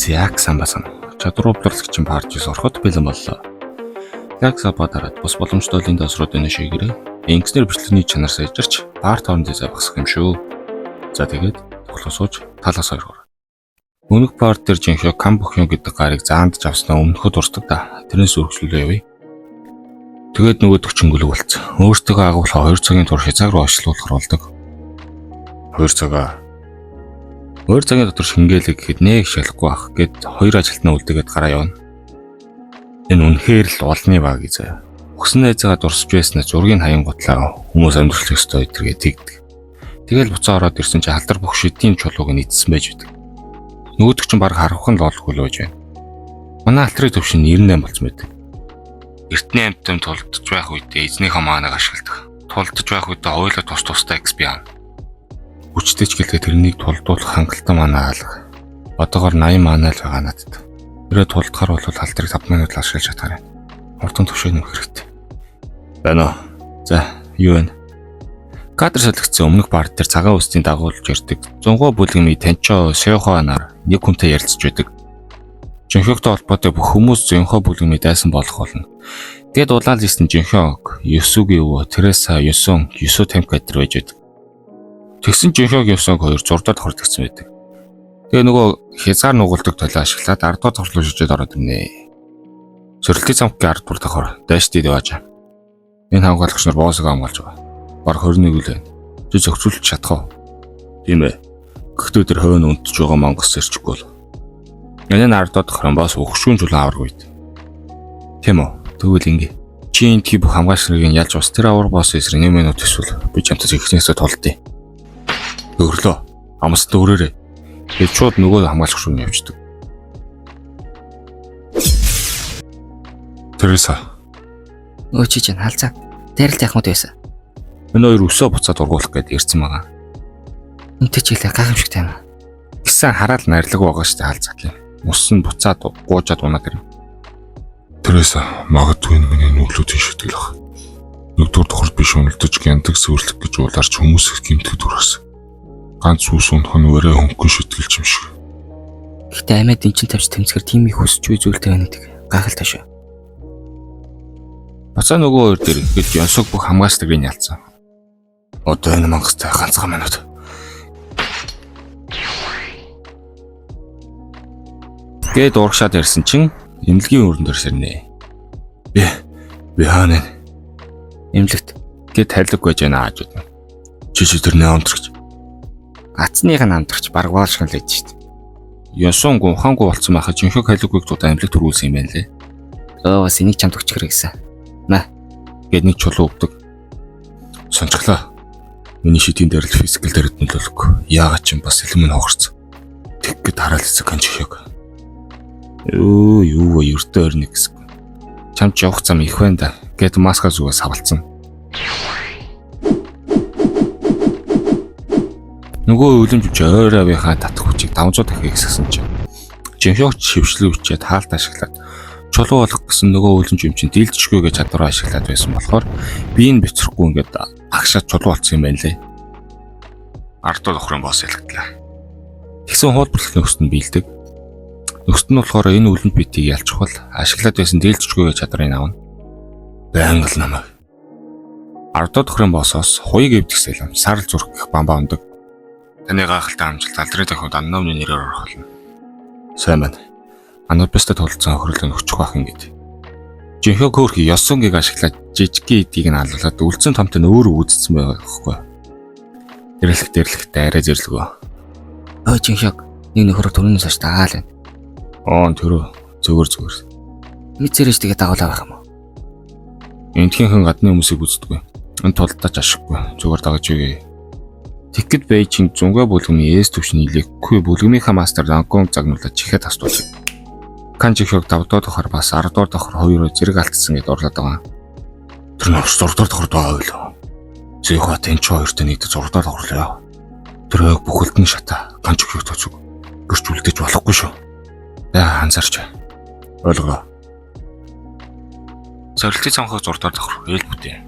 Яг сайн басан. Чадвар хөгжүүлэгч парчис ороход бэлэн боллоо. Яг сапа дараад бус боломжтой дасрууд өнө шийгэрээ. Инженер бичлэгний чанар сайжирч парт хоорондын зай багсах юм шүү. За тэгээд тоглоо сууж талаас хоёр. Өмнөх парт дээр жинхэнэ кам бохё гэдэг гарыг заанд авснаа өмнөхөд урсдаг да. Тэрнээс өргөжлөлөө явъя. Тэгээд нөгөөдөг чингүлэг болцсон. Өөртөө агуулхаа 2 цагийн турш хязгаар руу очлуулах болдог. 2 цагийн дотор шингээлэг гэхэд нэг шалахгүй ах гэд 2 ажилтнаа үлдээгээд гараа явна. Энэ үнэхээр л олны баг заяа. Өгсөн найзаагаа дурсаж байснаа зургийг хаян готлаа хүмүүс амьдрах ёстой гэдгээ тэгдэг. Тэгэл буцаа ороод ирсэн чи алдар бүх шидийн чулууг нийцсэн байж байдаг. Нөгөөдөг чинь баг харахын л олгүй л байж байна. Манай алтрын төвшин 98 болсон байдаг. Эртний амьтан тулдж байх үедээ эзнийхээ маанаг ашигладаг. Тулдж байх үедээ хоёулаа тус тустай XP аав. Хүчтэй ч гэлээ тэрнийг тулдуулах хангалттай манаа алга. Одоогоор 80 манаа л байгаа надад. Тэрээ тулдахаар бол алтрыг 5 минут л ашиглаж чадхаар байна. Хурдан төвшөө нэмэх хэрэгтэй. Байна уу? За, юу вэ? Кадр солигдсон өмнөх парт дээр цагаан үстийн дагуулж ирдэг. 100 бүлгэмий танчоо сеохонаар нэг хүнтэй ярилцж байдаг. Жинхэнэтэй холбоотой бүх хүмүүс зөнхөө бүлгэмий дайсан болох болно. Тэгээд улаал хийсэн жинхэнэ Юсуги өвөө Тереса Юсон Юсу Темка дээр байж байдаг. Тэгсэн жинхэнэ Юсонг хоёр зурдаар тохирдсон байдаг. Тэгээ нөгөө хязгаар нугалдаг толио ашиглаад ардуу тоглож шижээд ороод ирнэ. Сөрөлтийн цамхгийн ард бүр тохор дайшдид явааж. Энэ хамгаалагч нар боосоо хамгаалж байгаа. Бараг 21 үл байна. Чи зохицуулж чадах уу? Тийм ээ. Гэхдээ тэр хойно унтж байгаа Монгос ирчихгүй бол. Энэ ардуу тохорон боос өгшүүн чулуун аваргүй. Тийм үү? Тэгвэл ингэ. Чи энэ тип хамгаалагч нарыг ялж бас тэр авар боос эсрэг 1 минут эсвэл би чамтай ихнээсээ тулдъя. Өглөө. Амс дөрөөрэй. Тэгээд шууд нөгөө хамгаалагч руу явчихдаг. Тереса. Өөчиж чинь халзаа. Дайралт яах мэт байсан. Энэ хоёр өсөө буцаад ургуулах гээд ирсэн байгаа. Үнтэй ч хэлээ гайхамшигтай юм. Гисэн хараал нарилаг байгаа штэ халзаад юм. Ус нь буцаад гуужаад унаад ирнэ. Тереса магадгүй миний нүглүүдийн шитгэл ах. Нэгдүгээр тохорд биш уналтаж гяндаг сүрлэх гэж уулаарч хүмүүс их гэмтгэд ургасан. Ганц ус унах нь өрөө хөнгөн шитгэлч юм шиг. Гэхдээ амиад эн чин тавьж тэмцгэр тийм их хүсч үе зүйлтэй байна гэдэг гайхалтай шүү. Бацаа нөгөө хоёр дээр ихэд Ёсог бүх хамгаалцлагыг ялцсан. Одоо энэ мангастай ганцхан минут. Гээд урагшаад ирсэн чинь эмнэлгийн өрөн дээр сэрнэ. Би хаана вэ? Эмнэлэгт гээд тайлбар гэж байна аажууд. Чи тэрний амтрагч. Гацных нь амтрагч баг воолшгон л ээж штт. Ёсон гунхаангүй болцсон байхад жинхэнэ халиггүйг тудаа эмнэлэг төрүүлсэн юм байна лээ. Бас энийг чамд өгч хэрэг гэсэн. На. Гээд нэг чулуу өгдөг. Сончглаа. Миний шидийн дээр л физикал дээрд нөлөөлөхгүй. Яагаад ч юм бас элем нь хогорцсон. Тэггээд хараал эсэг канчихэг. Юу өртөө өрнө гэсэн. Чам ч явах зам их байна да. Гээд маска зүгээс хавалцсан. Нөгөө үлэмжч ойройвынхаа татах хүчийг 500 дахин ихсгсэн чинь. Жинхэнэ шившлэг хүчээ таалт ашиглаад чулуу болох гэсэн нөгөө үлэмж чинь дийлдэшгүй гэж чадвараа ашиглаад байсан болохоор би энэ бицрэхгүй ингээд агшаад чулуу болцсон юм байна лээ. Ардуу тохрын боос ялгдлаа. Тэгсэн хуулбарлах нөхцөд нь биелдэг. Нөхцөд нь болохоор энэ үлэмж битийг ялчих бол ашиглаад байсан дийлдэшгүй гэж чадварыг авна. Байнга л намайг. Ардуу тохрын боосоос хуйг эвдгсэл сарл зүрх гэх бамбаа өндөг. Таны гайхалтай амжилт алдрын тахиуд анновны нэрээр орох болно. Сайн байна. Анубестэй тулцсан охирлын өчөх байх ингээд. Жинхэнэ хөөрхи Ёсонгийг ашиглаад жижигхэн эдийг нь алуулаад үлдсэн томтой нь өөрөө үүссэн байгаа байхгүй. Дэрлэгтэй арай зэрлэгөө. Жинхэнэ нэг нөхөр төрөнөөс хойш дагаал байна. Төрөө зүгээр. Мэдсэрэж тэгээ дагуулаа байх юм уу? Эндхийнхэн гадны хүмүүсийг үздэггүй. Энэ тулдаач ашиггүй. Зүгээр дагаж өгье. Тэгэхэд Бээжин зунгаа бүлгэмийн эс төвшний илэхгүй бүлгэмийнхаа мастер Лангон загнуулаад чихээ тасдуулсан. Канжихёг 5 дахь тохор бас 10 дахь тохор хоёроо зэрэг алдсан гэдээ орлоод байгаа. Тэр нь 6 дахь тохорд байгаа байлаа. Зэхва тэнч хоёртой нэгдэж 6 дахь тохорлоо. Тэр яг бүхэлдэн шата канжихёг тоцог гэрч үлдээж болохгүй шүү. Яа анзаарч. Ойлгоо. Сорилтын цамхаг 6 дахь тохор ээл бүтээ.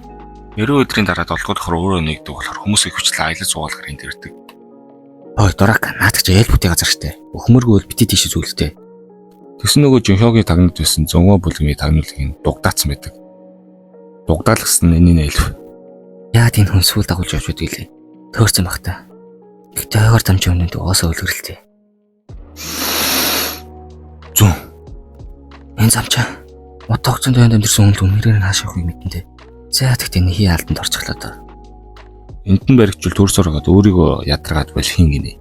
90 өдрийн дараа 7 дахь тохор өөрөө нэгдэг болохоор хүмүүсийн хүчлээ аялал зугаалгаар энд ирдэг. Дурак наадаг чи ээл бүтээ газар штэ. Өхмөргүй бол бити тийш зүйлтэй. Тэгсэн нөгөө Жинхёгийн тагнад байсан зөнгөө бүлгийн тагнуулын дугдаацсан байдаг. Дугдаалгсан энэ эльф. Яагаад энэ хүн сүүл дагуулж явж байдаг лээ? Төөрцөн баг та. Гэхдээ ойгоор дамжин өмнөд угаасаа үлгэрэлтэй. Зүүн. Энэ замчаа утгаагчсан тойнд амьдэрсэн хүн үнээрээ хаашаа явахыг мэдэнтэй. За тэгтээ нэг хий алдан орчихлоо доо. Энтэн баригчул төрс ороод өөрийгөө ядаргаад бол хин гинэ.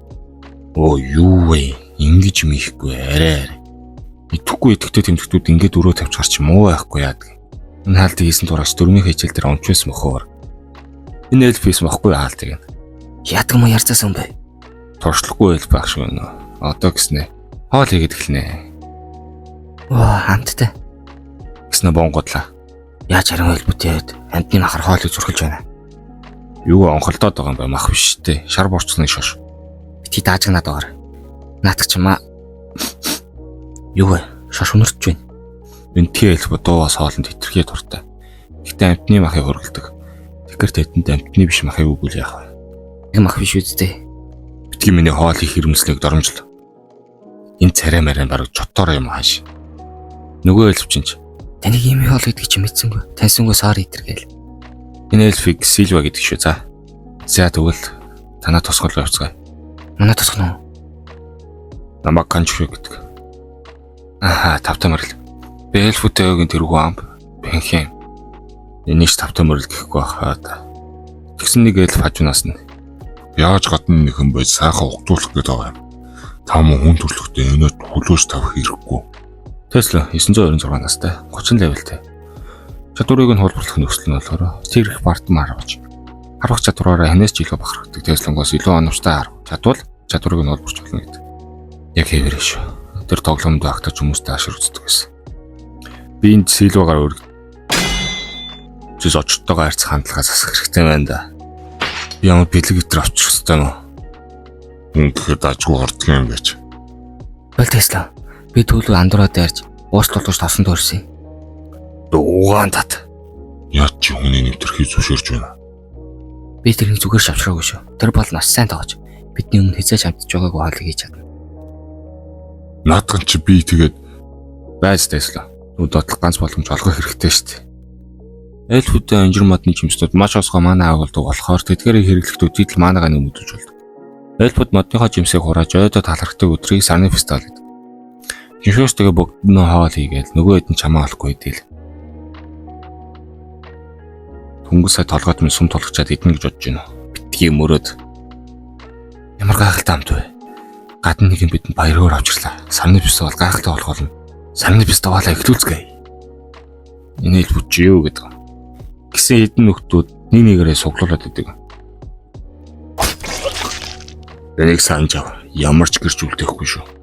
Оо юу вэ? Ингиж юм ихгүй арай. Итгэхгүй итгэвтэй тэмдэгтүүд ингээд өрөө тавьж гарч муу байхгүй яадаг. Энэ хаалтыг хийсэн тураач дөрмийн хичээл дээр онцвэс мөхөөр. Энэ эльфис мохгүй хаалтыг. Яадаг юм ярьцаасан бэ? Туршлахгүй эльф байх шиг байна. Одоо гэснэ. Хоол хийгээд эхэлнэ. Оо хамттай. Гэснэ бонгодлаа. Яаж харин хэлбүтээд амтны махар хоолыг зүрхэлж байна. Юу онхолдоод байгаа юм бэ? Мах биш дээ. Шар борцны шош. Бити даажгнаад байгаа. Наадах ч юм аа. Юу вэ? Шош өнөрч байна. Энтхий эльф дуугаас хоолнд хитрхээ туртай. Гэхдээ амтны махыг хөргөлдөг. Тэгэхээр тэдэнд амтны биш махыг өгвөл яах вэ? Нэг мах биш үсттэй. Битгий миний хоолыг хэрэмслэг доромжлоо. Энэ царай мараа бараг чотоор юм хааш. Нөгөө эльф чинь Таныг ийм хоол гэдэг чи мэдсэнгүй. Таньсангүй саар итэргээл. энэ эльфийг Сильва гэдэг шүү за. За тэгвэл танаа тусгал явцгаая. Манай тусах нь. Намаг канчгүй гэдэг. Аха, тавтай морил. Бэлфүтэйгийн тэргүй амб. Бэнхэм. Энийш тавтай морил гэхгүй бахаа да. Тэгсэн нэг эльф хажуунаас нь Яаж гадна нэгэн байж сайхан угтуулах гээд байгаа юм. Та мөн хүн төрлөختөө энэд хүлээж тавих хэрэггүй. Tesla 926 настай 30 левелтэй. Чадварыг нь хулбарлах нөхцөл нь болохоор Сирх Бартман харваж. Харвах чадвараараа хэнээс ч илүү бахархдаг Tesla-гоос илүү оновчтой харв. Чадварыг нь хулбарч болно гэдэг. Яг хэвээрээ шүү. Тэр тоглоомд багтаж хүмүүстэй ашиг үздэг гэсэн. Би энэ Сильвагаар өргөд. Жис очтойгоо харьцах хандлагаа засах хэрэгтэй байна да. Би ямар бэлэг итэр авчих хэрэгтэй юм уу? Үнэхээр дажгүй ордог юм байж. Бол Tesla. Би төлөв андураа дайрж уучлалгаж тавсан төрсөн. Дуугаан тат. Яаж чи хүний нэвтрхийг зөвшөөрч байна? Би тэрнийг зүгээр шавшраагүй шүү. Тэр бол маш сайн тоож. Бидний өмнө хязгаарч хамтж байгаагүй хоолыг хийж чадна. Наадхан чи би тэгээд Байж Tesla. Дотлох ганц боломж олгох хэрэгтэй шүү дээ. Эльфүүдээ анжир модны жимсдүүд маш осгоо манай агуулдаг болохоор тэдгээрийн хэрэглэгтүүд идэл маанагаа нэмэгдүүлж болдог. Эльфүүд модныхоо жимсийг хурааж ойдоо талархдаг өдрийг сарны фестивал гэдэг. Жинхёс тэгээ бүгднөө хоол хийгээл нөгөө хэд нь чамаа олохгүй хэдэл. Түнгэл сая толгойд минь сум толгочаад идэнэ гэж бодож байна. Битгий мөрөөд. Ямар гайхалтай амт вэ? Гадна нэг юм бидэнд баяргаар авчирлаа. Сарны фестивал гайхалтай болох болно. Сарны фестивалаа эхлүүлцгээе. Энэ эльфүүд чи юу гэдэг вэ? Гэсэн хэдэн нөхдүүд нэг нэгээрээ суглуулад идэг. Энийг санаж ав. Ямар ч гэрч үлдээхгүй шүү.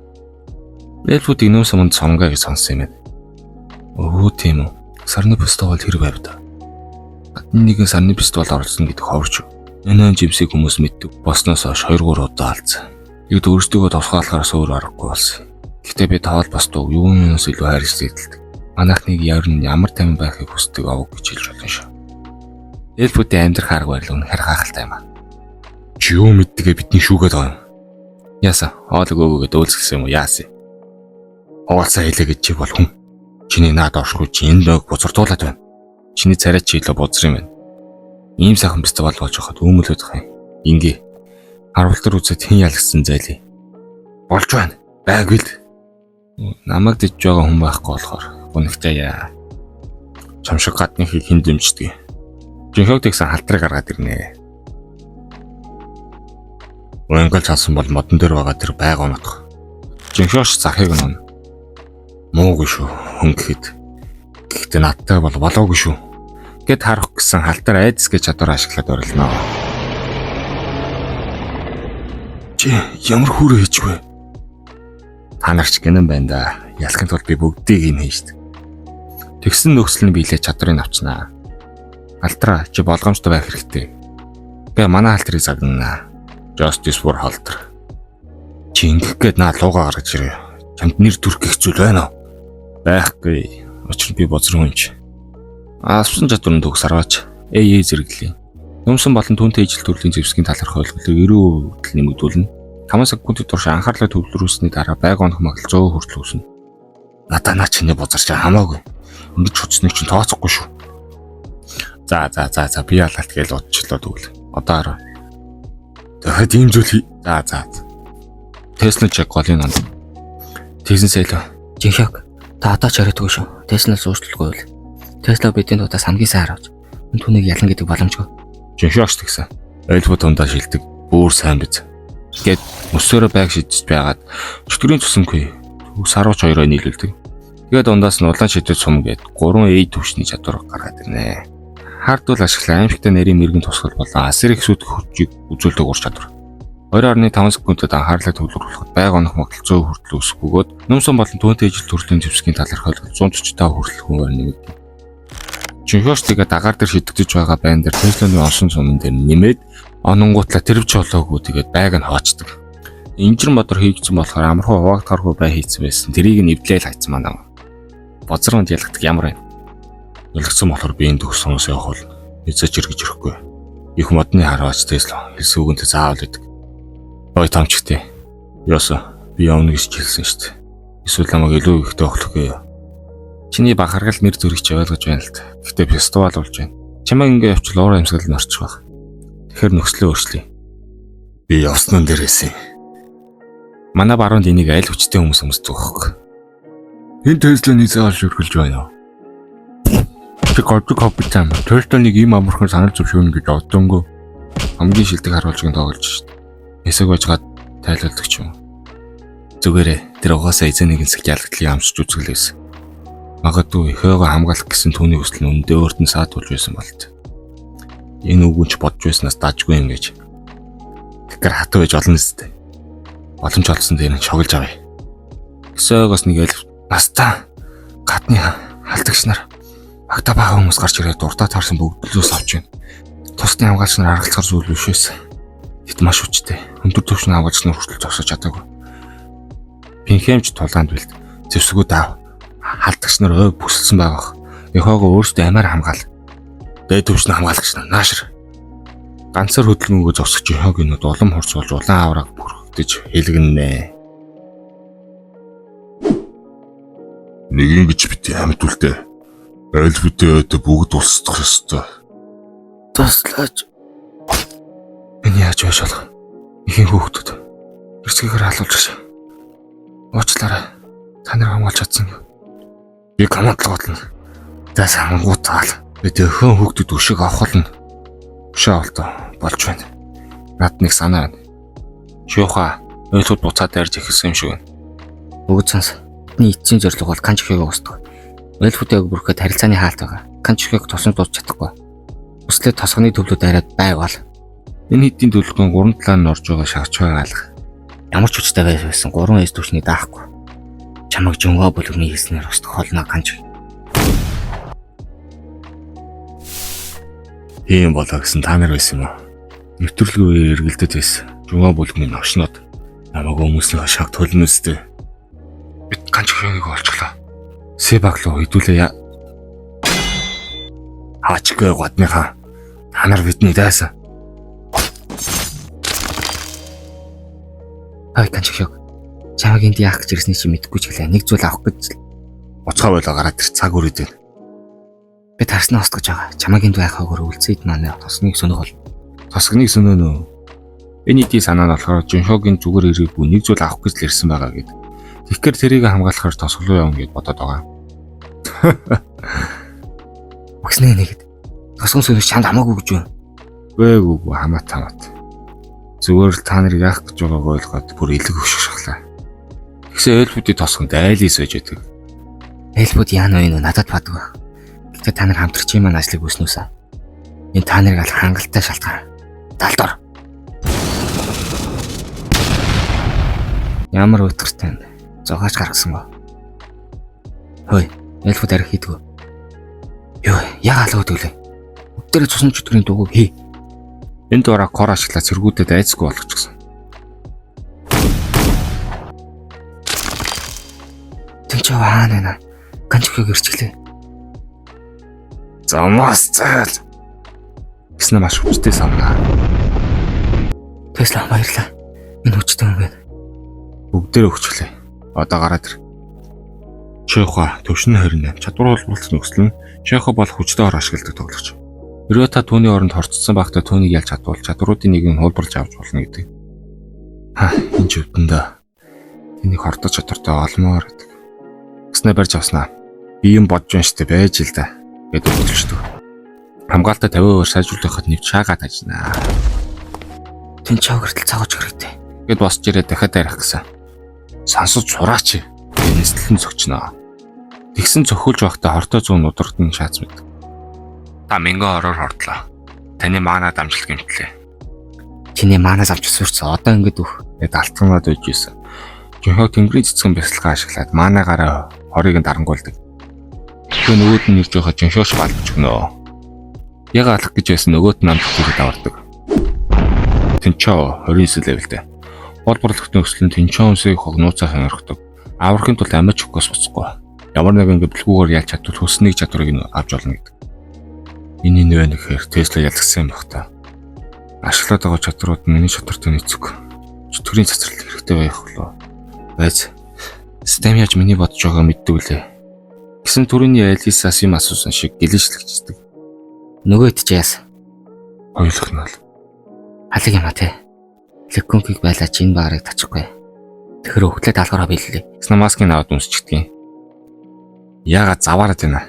Эльфүүд инөөс өмнө сонгоо гэж сонссон юм байна. Өө тийм үү. Сарны фестивал хэрэг байв та. Гадны нэгэн сарны фестивал оролцсон гэдэг ховрч. Энэ жимсийг хүмүүс мэддэг. Босноос хойш 2-3 удаа алдсан. Игд өөрсдөө тусгаалахаас өөр аргагүй болсон. Гэхдээ би таавал бас дуу юунаас илүү хайрцаг эдэлдэг. Манайхныг ямар тайван байхыг хүсдэг авах гэж хэлж болно шүү. Эльфүүдийн амьдрах арга барил үнэхээр гайхалтай юм аа. чи юу мэддэгэ бидний шүүгээд байгаа юм. Яасан? Хоолыг өгөөгээд уулзсан юм уу? Яасан? Уулзаа хэлээ гэж чи бол хүн. Чиний наад оршгүй чи энэ дог бузартуулаад байна. Чиний царай чи илүү бузар юм байна. Ийм сайхан фестивал болж байхад өмөлөд байгаа юм. Ингээ. Харуултар үзээд хэн ялгсан зайлээ. Болж байна. Байггүй л. Намайг дэж байгаа хүн байхгүй болохоор гонхтой яа. Чамшиг гадныхыг хэн дэмждэг. Жинхэнэ тэгсэн халтрыг гаргаад ирнэ. Уянгал цаасан бол модон дээр байгаа тэр байга унах. Жинхэнэш захыг нь муугүй шүү хүн гэхэд. Гэхдээ надтай бол болоогүй шүү. Гэт харах гэсэн халтар айдас гэж чадвар ашиглаад орилноо. Чи ямар хүрээ хийж вэ? Та нар ч гинэн байна да. Ялахын тулд би бүгдийг юм хийж. Тэгсэн нөхцөл нь биелээ чадварыг авчнаа. Халтраа чи болгоомжтой байх хэрэгтэй. Гэ манай халтрыг загнана. Justice for Halter. Чи ингэх гээд наа луугаа гаргаж ирээ. Чамд нэр төрөх хэцүү байна уу? Байхгүй. Учир нь би бозрын хүн ч. Авсан чадварны төгс арваач. Зэрэглээ. Юмсан болон түнтэй ижил төрлийн зэвсгийн таларх ойлголтыг 90% нэмэгдүүлнэ. 5 секундын турш анхаарлаа төвлөрүүлсний дараа байг онох магадлал 100% хүртэл үүснэ. Надаа наа чиний бузарч хамаагүй. Ингэж хуцсныг чинь тооцохгүй шүү. За би ялалт гэж удчлоо тэгвэл. Одоо хараа. Дахиад ийм зүйл хий. За. Tesla check голын анд. Тэгсэн сэлөө. Жинхэг та одоо ч яриадгүй шүү. Tesla суурчлалгүй бол. Tesla бидний удаас хамгийн сайн харуулж. Энэ түүнийг ялна гэдэг боломжгүй. Жинхэгч тэгсэн. Айлбуу тундаа шилдэг. Бүр сайн биз. Гэт өсөөрөө байг шидэж байгаад чөтгөрийн цусангүй. Сарууч хоёроо нийлүүлдэг. Тэгээд дундаас нь улаан шидэт сум гээд 3 A төвшний чадвар гаргаад ирнэ. Хардвал ашиглан аимшигтай нарийн мэрэгэн тусгал болон асрыг сүт хүчийг үзүүлдэг ур чадвар. 2.5 секундэд анхаарлаа төвлөрүүлэхэд байг онох магадлал 100 хүртэл өсөх бөгөөд нумсан болон түүнтэй ижил төрлийн зэвсгийн талархал 145 хүртэл хүнээр нэмэгдэнэ. Жинхэнэ тэгээд агаар дээр шидэгдэж байгаа байн дээр Tesla-ны онсон сумын дээр нэмээд ононгуутлаа тэрвч олоогүй тэгээд байг нь хоочдөг. Инжир мотор хийгдсэн болохоор амархан хуваагдахааргүй бай хийцэн байсан. Тэрийг нь эвдлээл хайцсан маань. Бозроонд ялгдаг ямар вэ? Ялгсан болохоор би энэ төгсөнөөс явах бол эзэж иргэж ирэхгүй. Их модны хараач Tesla хэлсэн үгэнтэй заавал идэг. Ой тамчигтэй. Ёсо би явна гэж хэлсэн шүү дээ. Эсвэл намайг илүү ихтэй охлохгүй. Чиний бахаргал нэр зүрхч ойлгож байна л та. Гэхдээ фестивал болж байна. Чамайг ингээ явуул уур амьсгал нь орчих баг. Тэгэхээр нөхцөлөө өөрчлөе. Би явсан дээрээс. Манай баруунд энийг аль хүчтэй хүмүүс өмсдөг байхгүй. Энэ Tesla-ны заалж өргөлж байна. Тэг гол капитан Tesla-ыг ийм амархан санал зөвшөөрнө гэж боддонгүй. Хамгийн шилдэг харуулжгийн тоглож шít. Эсэг байжгаад тайлбарладаг ч юм. Зүгээрээ тэр угаасаа эзэнийг хэсэг ялгдлыг амсч үзгэлээс. Магадгүй хойгоо хамгаалах гэсэн түүний хүсэл нь өндөө өөртөө саадуулж байсан болт. Энэ үгүнч бодж байснаас даажгүй юм гэж. Тэгэхээр хатуу байж олон нэстэй. Боломж олсон дээр нь шоглож авъя. Эсээгээс нэг аль настаа гадны халдагч нар агта бага хүмүүс гарч ирээд дуртаа таарсан бүгдлөөс авч байна. Тусны хамгаалагч нар аргалцгаар зүйл биш байсан. Тэд маш хүчтэй. Өндөр түвшний хамгаалагч нар хүртэл зогсож чадаагүй. Пинхэмч тулаанд бэлд. Зэвсгүүд аав. Халдагч нар ой бүсэлсэн байгаах. Яхаага өөрсдөө амиар хамгаал. Дээд түвшний хамгаалагч нар наашир. Ганцаар хөдөлгөөнгөө зогсож яхаагийн нүд улам хурцуулж улаан авраг бүрхэгдэж хэлгэнэ. Нэг ингэж бити амьд үлдээ. Аль битээ өдөө бүгд устдах ёстой. Туслаач. Энэ яаж байж болох? Ихэн хүүхдүүд эрсгэгээр халуулж шээ. Уучлаарай. Та нар хамгаалж чадсан. Би командлуулна. Дас хамгуутаал. Би төхөн хүүхдүүд өшиг авахлна. Бушаа болтоо болж байна. Над нэг санаа байна. Шүүха ойлголт буцаад дайрж ихсэн юм шиг байна. Бүгд сонс. Бидний эцсийн зорилго бол Канчхийг уусдаг. Ойлголтыг бүрхэд харилцааны хаалт байгаа. Канчхийг тосон дууж чадахгүй. Өслөө тосгоны төвлөд дайраад байвал энэ хэдийн төлөвлөгөө гурван талаар нь орж байгаа шахчаа алга. Ямар ч хүчтэй байсан 3 эс түвшний даахгүй. Чамайг жөнгөө бүлгний хийснээр устгах холно Канчхи. Ийм болоо гэсэн та нар байсан юм уу? Нэвтрүүлгийн үеэр эргэлдэж байсан. Жөнгөө бүлгний новшнод намайг хүмүүсийн хашааг төлнөстэй. Бид Канчхиг олчлоо. Себаглуу хэдүүлээ. Хачгүй гадныхаа та нар бидний дайсан. Ай Канчхиг. Чамайг энд яах гэж ирсний чи мэдгүй ч гэлээ. Нэг зүйл авах гэж Уцгаа байлаа гараад ир цаг үрээд байна. би тарснаа устгаж байгаа. Чамайг энд байхаагаар үлцээд манай тосныг сөнөг бол. Тосгоныг сөнөөнө. Энэ идийн санаа нь болохоор Жинхогийн зүгээр ирээгүй нэг зүйл авах гэж л ирсэн байгаа гэдэг. Тэгэхээр тэрийг хамгаалахаар тосглоо явна гэж бодоод байгаа. Багснаа нэгэд. Тосгон сөнөг чанд хамаагүй гэж байна. Үгүй хамаат. Зүгээр л та нарыг яах гэж байгааг ойлгоод бүр илэг өгшөх шахлаа. Тэгсэн эльфүүдийн тосгонд айлис байж байдаг. Эльфүүд яана вэ надад бадгаа. Гэтэ та нар хамтрагчийн маань ажлыг үүснүүсаа. Энэ та нарыг алах хангалттай шалтгаан. Далдор. Ямар утгартай вэ? Зогооч гаргасан ба. Хөөе, эльфүүд арих хийдгүү. Юу, яг алгад өглөө. Өдөрөө цусан чөтгөрийн дууг хий. Энэ дураа кор ашиглаад цэргүүдэд айцгүй болгочихсон. Тэнч хаана Канчхиг ирчихлээ. Замаас цаал. Гэснэ маш хүчтэй самнаа. Tesla баярлаа. Энэ хүчтэй юм байна. Бүгдээрээ өгчлээ. Одоо гараад ир. Чойхо төвшин 28 чадвар холбогдсон нөхцөл нь Чойхо бол хүчтэйгээр ашигладаг тоглогч. Хэрвээ та түүний оронд хорцсон байхдаа түүнийг ялж чадвал чадваруудын нэг нь хуулбарлаж авч болно гэдэг. Энэ ч өвдөндөө энийг хордож чадвартай олмоор гэдэг. Гэснээр барьж авснаа. Би юм бодж байна штэ байж л да гэдэг хэлчихдэг. Хамгаалтаа 50% сайжруулахад нэвч шаагаад ажнаа. Тэн чав гэртэл цагаач хэрэгтэй. Гэд босч ирээд дахиад арих гэсэн. Сансаж сураач. Нислэн зөгчнөө. Тэгсэн цохиулж байхдаа хортой зүүн удирд нь шаац мэд. Та минго ороор хордлоо. Таны маана дамжлах гэмтлээ. Чиний маанаас авч сурцсан одоо ингэж өөх. Гэд алтганаад үйж ийсэн. Жонхог тэнгэрийн цэцгэн бясалгаа ашиглаад маанаагаараа хорийг нь дарангуулдаг. Тэгээ нөгөөд нь ирж байхад жонхогч балж өгнө. Яг алах гэж байсан нөгөөд нь амт хийгээд авардаг. Тэнчоо 29 левелтэй. Холбоорлогт нөхцөл нь тэнчоо үнсийг нууцаахан орхидог. Аврахын тулд амьд чукос буцахгүй. Ямар нэгэн гэвлгүүгээр ялж чадвал хүснэг чадварыг нь авч болно гэдэг. Энийг нэ нэхэр Tesla ялгсан юм баг та. Ашиглаад байгаа чадварууд нь миний чадвартай нийцэх. Чөтгөрийн цацрал хэрэгтэй байх болов. Байж систем яаж миний бодож байгааг мэддэг үлээ. Гэсэн төрөний Элисас юм асуусан шиг гэлэншлэгчдэг. Нөгөөд ч яас. Ойлгох нь л. Халиг юм а те. Лекконкиг байлаач энэ баарыг тачихгүй. Тэгэхэр өвхлээ даалгараа биеллээ. Снамаскын аваад үнсчихдэг. Яагаад заваарад байна?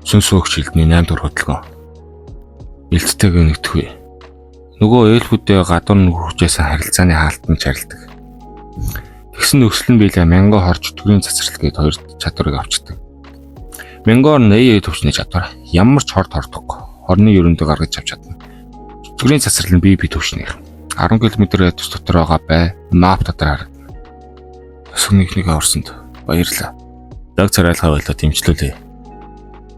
Сүнсөөгч хилдний 8 дугаар хөдөлгөөн. Элцтэйг нэгтгэв. Нөгөө ээлхүүдээ гадуур нь хүчээс харилцааны хаалтанд чарилдаг. Тэгсэн нөхцөл нь биелээ мянга хорж төгрийн цацрал гээд хоёр чадварыг авчдаг. Мянгоор нээ төвчний чадвар ямар ч хорд хордохгүй. Хорны ерөндөө гаргаж авч чадна. Төгрийн цацрал нь бие төвчнийх. 10 км радиус дотор байгаа бай мап дотор харагдана. Өсгөнийхнийг аварсанд баярлаа. Даг царайлгаа байлаа дэмжлүүлээ.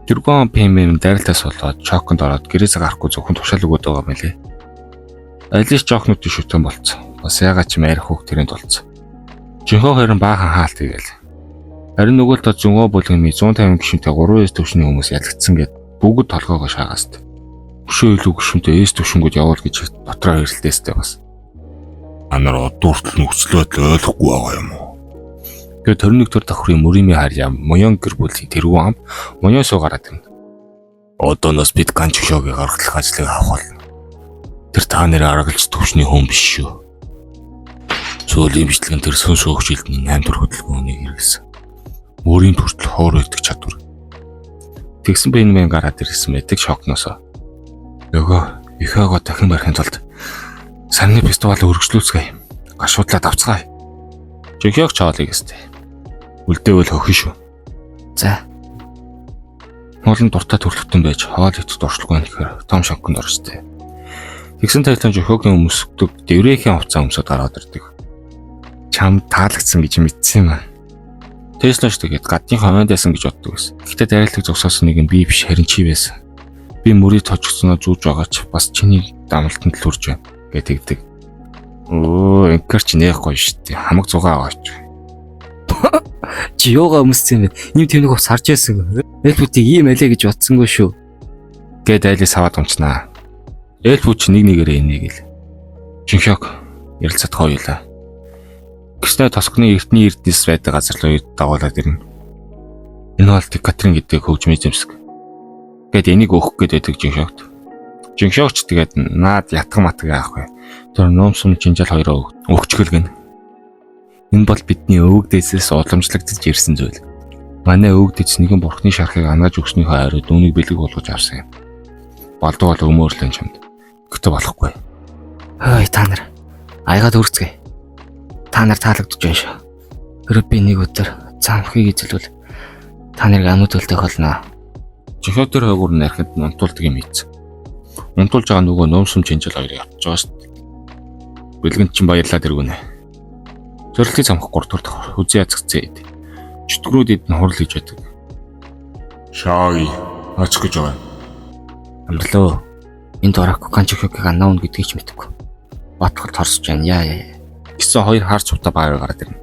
Тэргүүн ПМ дайралтаас болоод чоконд ороод гэрээсээ гарахгүй зөвхөн тушаал өгöd байгаа мэлээ. Алиш чокнуудын шүтэн болцсон. Бас ягаад ч мэрх хөөх тэрэнд болцсон. Жинхэнэ харин баахан хаалт игээл. Харин нөгөө та зөнгөө бүлгэмий 150 гишүүнтэй 3S төвшний хүмүүс ялгцсан гэд бүгд толгоогоо шаагааст. Өшөө илүү гишүүнтэй S төвшнгүүд явуул гэж дотроо хэрэлдээстэй бас. Анаар одууртал нөхцөлөд ойлгохгүй байгаа юм уу? Тэгээ 21 дэх давхрын мөрийн харьяа Моён гэр бүлийн тэргүүн ам Моён суу гараад ирнэ. Одооноос бид ганч шогийн гаргалах ажлыг авах болно. Тэр та нарын аргалж төвшний хүн биш шүү. Цөөлийн бичлэгэн тэр сүнс өөгчлөлтний 8 дугаар хөдөлгөөнийг хэрэглэсэн. Мөрийн төртөл хоор өгдөг чадвар. Тэгсэн бэ энэ мэн гараад ирсэн мэдэг шокноосоо. Нөгөө ихээго дахин барихын тулд санны фестивалыг өргөжлүүлцгээе. Гашуудлаад авцгаая. Жинхэнэ чаалыг өстэй. Үлдээвэл хөхөн шүү. За. Моолн дуртай төрлөختөн байж хоол идэхэд оршлоггүй нэхэр том шоконд оржтэй. Тэгсэн тайлан жохогийн өмсгдөг дэврэхийн хувцас өмсөд гараад ирдэг. Чам таалагдсан гэж мэдсэн юм аа. Tesla ч тэгээд гадны хойнд байсан гэж боддог байсан. Гэхдээ дайралтыг зогсоосон нэг нь би биш харин чи байсан. Би мөрийг тожигдсоноо зүүж байгаач бас чиний дамлалтанд л хүрж байна гэдэг. Энкэр чи нэх гоё штэ. Хамаг зугаа аваач. Чи юугаа өмссөн юм бэ? Ийм тэмдэг ус харж байсан. Элфүүдийг ийм алей гэж бодсонгүй шүү. Гэт айлс аваад унцнаа. Элфүүд чи нэг нэгээрээ энийг л. Жинхэнэ ярилцаад хоёулаа. Гэснээр Тоскны эртний эрдэнэс байдаг газар руу дагуулад ирнэ. Энэ бол Катрин гэдэг хөгжмийн зэмсэг. Гэт энийг өөх гэдэг жинхэнэт. Жинхэнэч тэгээд наад ятгах матг аах бай. Тэр нуумсум чинжал хоёроо өгчгөл гэн. Энэ бол бидний өвөгдөөсөөс уламжлагдж ирсэн зүйл. Манай өвөгдөж нэгэн бурхны шархыг анааж өгснөөхөө хариуд үүнийг бэлэг болгож авсан юм. Болдог бол өмөөрлөн чамд. Гэхдээ болохгүй. Хөөе та нар. Аягаад үрцгээе. Та нар таалагдж байна шүү. Хэрэг би нэг өдөр замхыг эзэлвэл та нарыг амьд үлдэх болно. Жинхэнэ тэр хойгуур нарихад унтуулдаг юм ийц. Унтуулж байгаа нөгөө нуумсум чинжил хоёрыг авч байгаа шүү дээ. Бэлгэнд чинь баярлаад иргүнэ. Зорилтын замх 3 дахь давхар үзий язгцээд. Чөтгөрүүдэд нь хурал хийж байдаг. Шааги ач гэж байгаа. Амрлоо. Энэ дурак канчхёгийг анаун гэдгийг ч мэдэхгүй. Батхал торсож байна. Яа. Гэсэн хоёр хар цувтаа баар гараад ирнэ.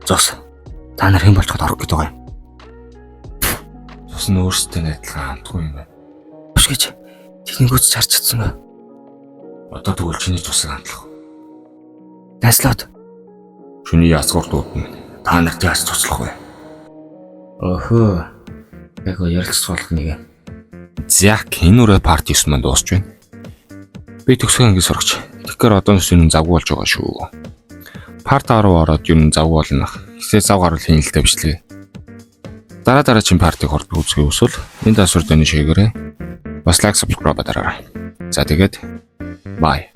Зос. Та нар хэн болчиход орох гэдэг байгаа юм. Цус нь өөрсдөө адилхан хамтгүй юм байна. Биш гэж. Техник үз чарч чадсан ба. Одоо тэгвэл чиний цусыг хандлах. Наслаад. Шүний ясгуур дуудна. та нарт яаж туслах вэ? Өхөө. Яг ярилцах болох нэг. Зяк энэ үрэ парти 9 манд дуусч байна. Би төгсгөө анги сурагч. Тэгэхээр одоо нүсийн завгүй болж байгаа шүү. Парт 10 ороод юу н завгүй болно. Хэсээ зав гарвал хийнэлтэй бичлээ. Дараа чинь партиг хорд үзэх үсвэл энэ дасвар дэний шийгээрээ бас лайк subscribe дараарай. За тэгээд bye.